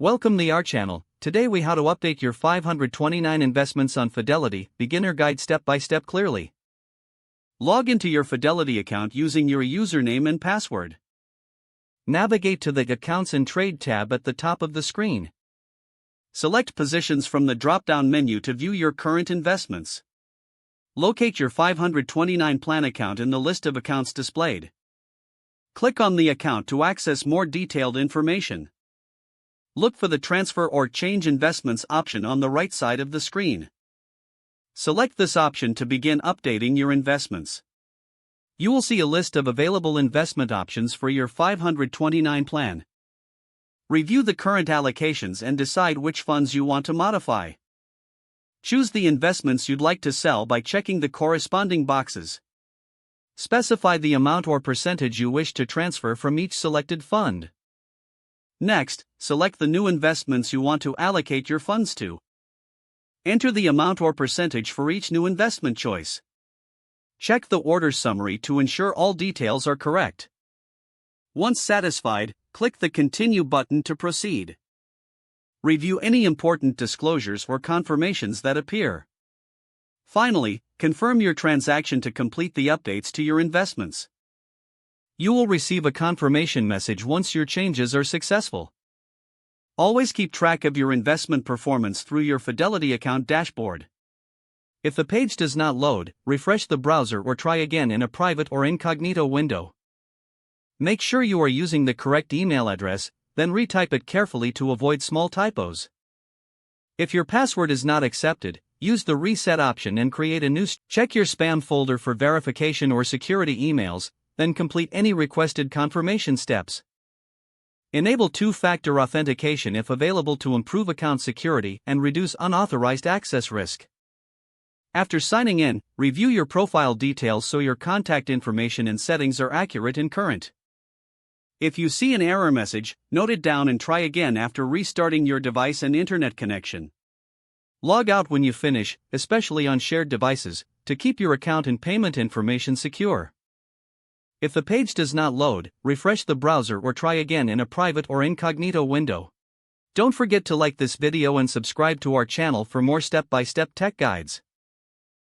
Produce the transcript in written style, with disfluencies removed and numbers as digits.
Welcome to our channel. Today we how to update your 529 investments on Fidelity, beginner guide step by step clearly. Log into your Fidelity account using your username and password. Navigate to the Accounts and Trade tab at the top of the screen. Select Positions from the drop-down menu to view your current investments. Locate your 529 plan account in the list of accounts displayed. Click on the account to access more detailed information. Look for the Transfer or Change Investments option on the right side of the screen. Select this option to begin updating your investments. You will see a list of available investment options for your 529 plan. Review the current allocations and decide which funds you want to modify. Choose the investments you'd like to sell by checking the corresponding boxes. Specify the amount or percentage you wish to transfer from each selected fund. Next, select the new investments you want to allocate your funds to. Enter the amount or percentage for each new investment choice. Check the order summary to ensure all details are correct. Once satisfied, click the Continue button to proceed. Review any important disclosures or confirmations that appear. Finally, confirm your transaction to complete the updates to your investments. You will receive a confirmation message once your changes are successful. Always keep track of your investment performance through your Fidelity account dashboard. If the page does not load, refresh the browser or try again in a private or incognito window. Make sure you are using the correct email address, then retype it carefully to avoid small typos. If your password is not accepted, use the reset option and create a new. Check your spam folder for verification or security emails, then complete any requested confirmation steps. Enable two-factor authentication if available to improve account security and reduce unauthorized access risk. After signing in, review your profile details so your contact information and settings are accurate and current. If you see an error message, note it down and try again after restarting your device and internet connection. Log out when you finish, especially on shared devices, to keep your account and payment information secure. If the page does not load, refresh the browser or try again in a private or incognito window. Don't forget to like this video and subscribe to our channel for more step-by-step tech guides.